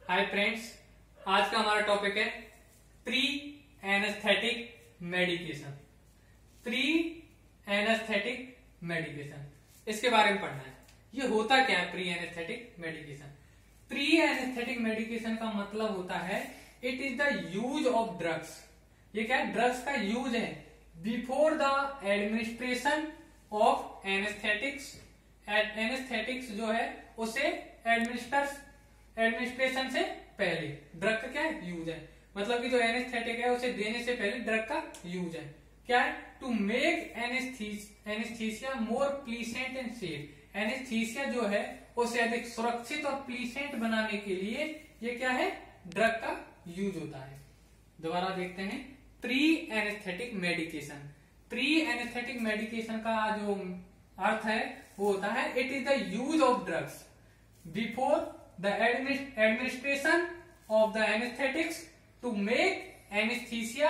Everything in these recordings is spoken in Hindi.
हाय फ्रेंड्स, आज का हमारा टॉपिक है pre anaesthetic medication. Pre anaesthetic medication, इसके बारे में पढ़ना है। ये होता क्या है pre anaesthetic medication? Pre anaesthetic medication का मतलब होता है it is the use of drugs. ये क्या है? ड्रग्स का यूज है before the administration of anaesthetics. Anaesthetics जो है उसे एडमिनिस्ट्रेशन से पहले ड्रग का क्या है? यूज है। मतलब कि जो एनेस्थेटिक है उसे देने से पहले ड्रग का यूज है। क्या है? To make anaesthesia more pleasant and safe. Anaesthesia जो है उसे अधिक सुरक्षित और प्लीसेंट बनाने के लिए ये क्या है? ड्रग का यूज होता है। दोबारा देखते हैं pre anaesthetic medication. Pre anaesthetic medication का जो अर्थ है वो होता है it is the use of drugs before the administration of the anaesthetics to make anaesthesia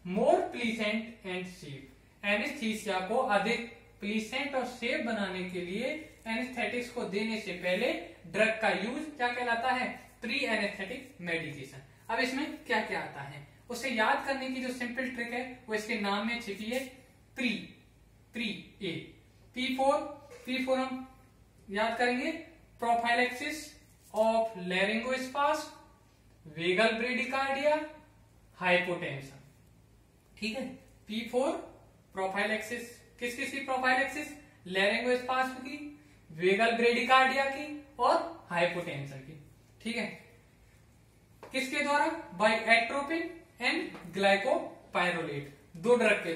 more pleasant and safe. Anaesthesia को अधिक प्लीसेंट और सेफ बनाने के लिए एनेस्थेटिक्स को देने से पहले ड्रग का यूज क्या कहलाता है? Pre anaesthetic medication. अब इसमें क्या क्या आता है उसे याद करने की जो सिंपल ट्रिक है वो इसके नाम में छिपी है। प्री ए पी फोर हम याद करेंगे prophylaxis of laryngospasm, vagal bradycardia, hypotension. ठीक है, P4 प्रोफाइलेक्सिस किस की प्रोफाइलेक्सिस? लैरिंगोस्पाज्म की, वेगल ब्रेडिकार्डिया की और हाइपोटेंशन की। ठीक है, किसके द्वारा? By atropine and glycopyrrolate. दो ड्रग के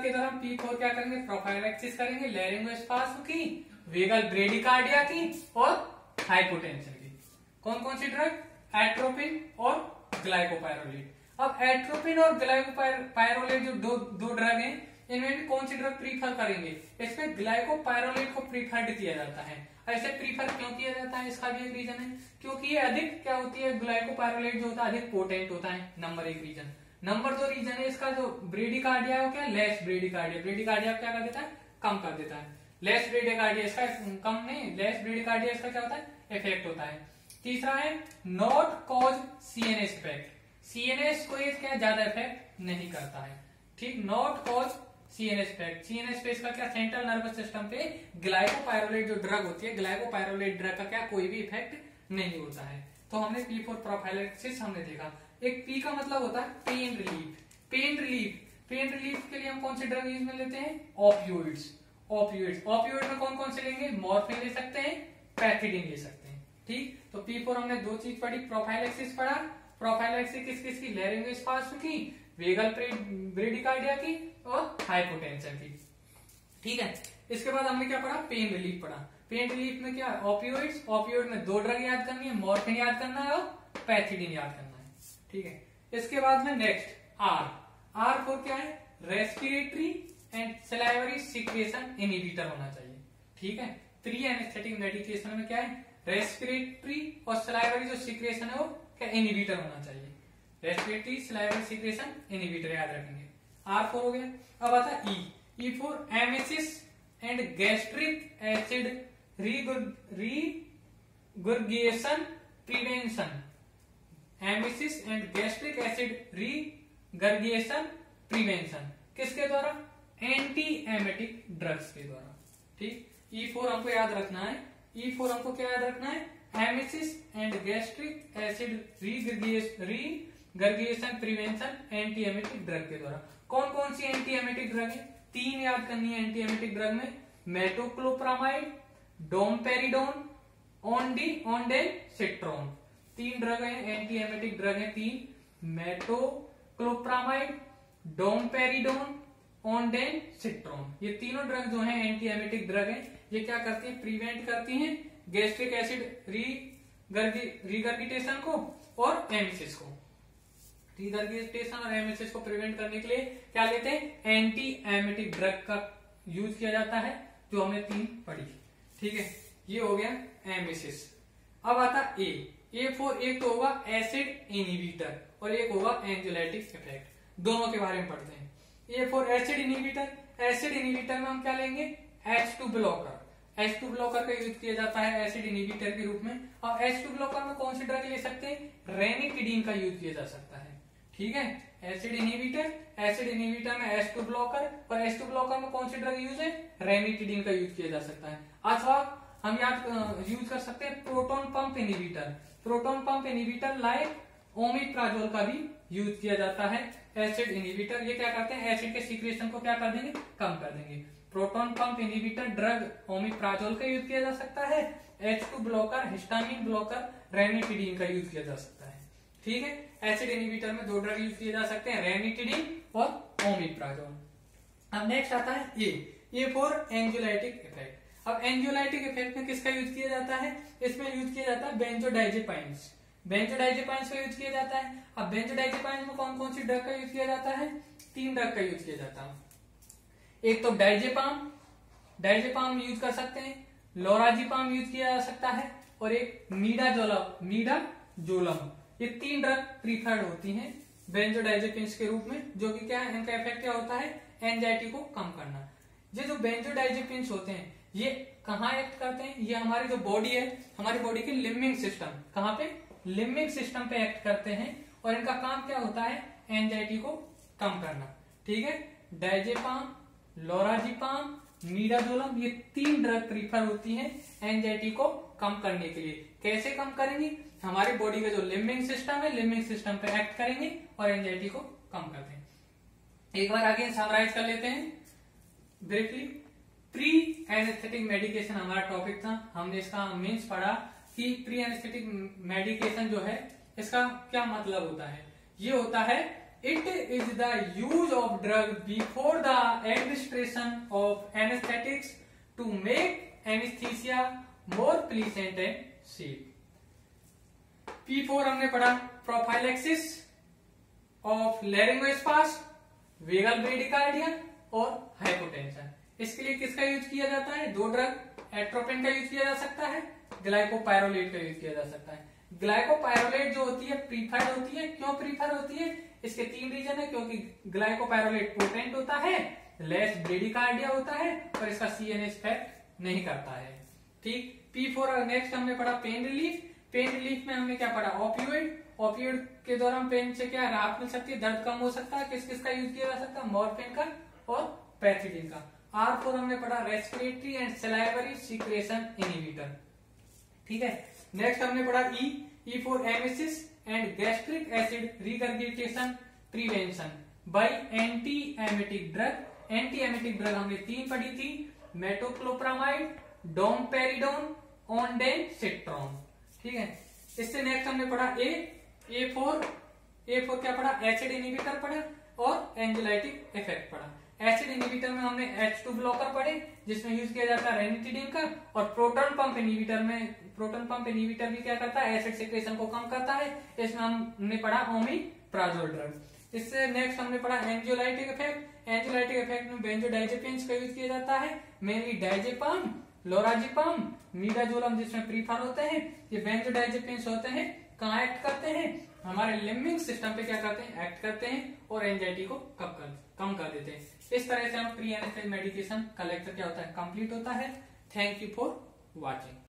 द्वारा P4 क्या करेंगे? प्रोफाइलेक्सिस करेंगे लैरिंगोस्पाज्म की, वेगल ब्रेडिकार्डिया की और हाइपोटेंशन की। कौन कौन सी ड्रग? एट्रोपिन और ग्लाइकोपाइरोलेट। अब एट्रोपिन और ग्लाइकोपाइरोलेट जो दो ड्रग हैं, इनमें भी कौन सी ड्रग प्रीफर करेंगे? इसमें ग्लाइकोपाइरोलेट को प्रीफर्ड किया जाता है। ऐसे प्रीफर क्यों किया जाता है? इसका भी एक रीजन है, क्योंकि ये अधिक क्या होती है? ग्लाइकोपाइरोलेट जो होता है अधिक पोटेंट होता है। नंबर एक रीजन। नंबर दो रीजन है इसका जो ब्रेडिकार्डिया है, क्या? Less bradycardia. ब्रेडिकार्डिया क्या कर देता है? कम कर देता है। लेस ब्रेडिकार्डिया इसका कम नहीं, लेस ब्रेडिकार्डिया इसका क्या होता है? इफेक्ट होता है। तीसरा है not cause CNS effect. CNS को ये क्या ज्यादा इफेक्ट नहीं करता है। ठीक, not cause CNS effect. CNS पे इसका क्या? सेंट्रल नर्वस सिस्टम पे ग्लाइकोपाइरोलेट जो ड्रग होती है, ग्लाइकोपाइरोलेट ड्रग का क्या कोई भी इफेक्ट नहीं होता है। तो हमने P4 प्रोफाइलेक्सिस हमने देखा। एक P का मतलब होता है पेन रिलीफ। पेन रिलीफ के लिए हम कौन से ड्रग यूज में लेते हैं? ऑपियोइड्स में कौन कौन से लेंगे? मॉर्फिन ले सकते हैं, पैथिडीन ले सकते हैं। ठीक, तो P4 हमने दो चीज पढ़ी, प्रोफाइलेक्सिस पढ़ा। प्रोफाइलेक्सिस किसकी? लैरिंगोस्पाज्म की, वेगल ब्रेडिकार्डिया की और हाइपोटेंशन की। ठीक है, इसके बाद हमने क्या पढ़ा? पेन रिलीफ पढ़ा। पेन रिलीफ में क्या? ऑपियोइड में दो ड्रग याद करनी है, मॉर्फिन याद करना है और पैथिडीन याद करना है। ठीक है, इसके बाद में नेक्स्ट आर फोर क्या है? Respiratory and salivary secretion inhibitor होना चाहिए। ठीक है, प्री एनेस्थेटिक मेडिकेशन में क्या है? रेस्पिरेटरी और सलाइवरी जो सिक्रेशन है वो क्या? इनहिबिटर होना चाहिए। रेस्पिरेटरी सलाइवरी सिक्रेशन इनहिबिटर याद रखेंगे। R4 हो गया। अब आता है E four emesis and gastric acid regurgitation prevention. Emesis and gastric acid regurgitation prevention किसके द्वारा? एंटी एमेटिक ड्रग्स के द्वारा। ठीक, E4 हमको याद रखना है। E4 हमको क्या याद रखना है? Emesis and gastric acid regurgitation prevention anti emetic drug के द्वारा। कौन कौन सी एंटी एमेटिक ड्रग है? तीन याद करनी है एंटी एमेटिक ड्रग में। Metoclopramide, domperidone, ondansetron. तीन ड्रग है, एंटी एमेटिक ड्रग है तीन। Metoclopramide, domperidone, ondansetron. ये तीनों ड्रग जो है एंटी एमेटिक ड्रग है। ये क्या करती है? प्रिवेंट करती हैं गैस्ट्रिक एसिड रिगर्गिटेशन को और एमिसिस को। रिगर्गिटेशन और एमिसिस को प्रिवेंट करने के लिए क्या लेते हैं? एंटी एमेटिक ड्रग का यूज किया जाता है, जो हमने तीन पढ़ी। ठीक है, ये हो गया एमिसिस। अब आता A4 एक तो होगा एसिड इनहिबिटर और एक होगा एंजियोलाइटिक इफेक्ट। दोनों के बारे में पढ़ते हैं। A4 एसिड इनहिबिटर में हम क्या लेंगे? H2 blocker. H2 ब्लॉकर का यूज किया जाता है एसिड इनहिबिटर के रूप में। और H2 ब्लॉकर में कौन सी ड्रग ले सकते हैं, रेनिटिडीन का यूज किया जा सकता है। ठीक है, एसिड इनहिबिटर में H2 ब्लॉकर, और H2 ब्लॉकर में कौन सी ड्रग यूज है, रेनिटिडीन का यूज किया जा सकता है। अथवा हम याद यूज कर सकते हैं proton pump inhibitor like omeprazole का भी यूज किया जाता है एसिड इनहिबिटर। ये क्या करते हैं, एसिड के सीक्रेशन को क्या कर देंगे, कम कर देंगे। Proton pump inhibitor drug omeprazole का यूज किया जा सकता है। H2 blocker, histamine blocker, ranitidine का यूज किया जा सकता है। ठीक है, एसिड इनहिबिटर में दो ड्रग यूज किए जा सकते हैं, रेनिटिडीन और ओमिप्राजोल। अब नेक्स्ट आता है ए फॉर एंजियोलाइटिक इफेक्ट। अब एंजियोलाइटिक इफेक्ट में किसका यूज किया जाता है, इसमें यूज किया जाता है बेंजोडाइजेपाइन्स का यूज किया जाता है। अब बेंजोडाइजेपाइन्स में कौन कौन सी ड्रग का यूज किया जाता है, 3 ड्रग का यूज किया जाता है। एक तो डाइजेपाम यूज कर सकते हैं, लोराजिपाम यूज किया जा सकता है, और एक मीडाजोलम। ये 3 ड्रग प्रीफर्ड होती हैं बेंजोडाइजेपिन्स के रूप में, जो कि क्या है, इनका इफेक्ट क्या होता है, एंजाइटी को कम करना। ये जो बेंजोडाइजेपिन्स होते हैं ये कहाँ एक्ट करते हैं, ये हमारी जो बॉडी है, हमारी बॉडी के लिम्बिंग सिस्टम, कहाँ पे, लिम्बिंग सिस्टम पे एक्ट करते हैं, और इनका काम क्या होता है, एंजाइटी को कम करना। ठीक है, डाइजेपाम, लोराजिपाम, मीडाजोलम, ये 3 ड्रग प्रीफर होती हैं एंजाइटी को कम करने के लिए। कैसे कम करेंगी, हमारी बॉडी का जो लिम्बिंग सिस्टम है, लिम्बिंग सिस्टम पे एक्ट करेंगे और एंजाइटी को कम करते हैं। एक बार आगे समराइज कर लेते हैं ब्रीफली। प्री एनेस्थेटिक मेडिकेशन हमारा टॉपिक था, हमने इसका मीन्स पढ़ा कि प्री एनेस्थेटिक मेडिकेशन जो है इसका क्या मतलब होता है। ये होता है, it is the use of drug before the administration of anaesthetics to make anaesthesia more pleasant and safe. P4 हमने पढ़ा, prophylaxis of laryngospasm, vagal bradycardia और हाइपोटेंशन। इसके लिए किसका यूज किया जाता है, 2 ड्रग, एट्रोपिन का यूज किया जा सकता है, ग्लाइकोपायरोलेट का यूज किया जा सकता है। ग्लाइकोपायरोलेट जो होती है प्रीफर्ड होती है, क्यों प्रीफर होती है, इसके 3 रीजन है। क्योंकि ग्लाइकोपायरोलेट पोटेंट होता है, लेस ब्रेडिकार्डिया होता है, और इसका CNS इफेक्ट नहीं करता है। ठीक, P4 नेक्स्ट हमने पढ़ा पेन रिलीफ में हमने क्या पढ़ा, ओपियोइड के दौरान पेन से क्या राहत मिल सकती है, दर्द कम हो सकता है। किस किस का यूज किया जा सकता है, मॉर्फिन का और पैथिडीन का। R4 हमने पढ़ा, respiratory and salivary secretion inhibitor. ठीक है, नेक्स्ट हमने पढ़ा E for emesis and gastric acid regurgitation prevention by anti emetic drug हमने 3 पढ़ी थी, मेटोक्लोप्रामाइड, डोमपेरिडोन, ओंडेनसेट्रॉन। ठीक है, इससे नेक्स्ट हमने पढ़ा ए फोर क्या पढ़ा, एसिड इनहिबिटर पढ़ा और एंजियोलाइटिक इफेक्ट पढ़ा। एसिड इनहिबिटर में हमने H2 ब्लॉकर पढ़े, जिसमें यूज किया जाता है रेनिटिडीन का, और प्रोटॉन पंप इनहिबिटर भी क्या करता है, एसिड सिक्रेशन को कम करता है। इसमें हमने पढ़ा ओमिप्राजोल ड्रग। इससे नेक्स्ट हमने पढ़ा एंजियोलाइटिक इफेक्ट में बेंजोडाइजेपिन्स का यूज किया जाता है, मेनली डाइजेपाम, लोराजिपाम, मीडाजोलम जिसमें प्रीफर होते हैं। ये बेंजोडाइजेपिन्स होते हैं, कहाँ एक्ट करते हैं, हमारे लिम्बिंग सिस्टम पे क्या करते हैं, एक्ट करते हैं और एंजाइटी को कम कर देते हैं। इस तरह से हम प्री एनेस्थेटिक मेडिकेशन का लेक्चर क्या होता है, कंप्लीट होता है। Thank you for watching.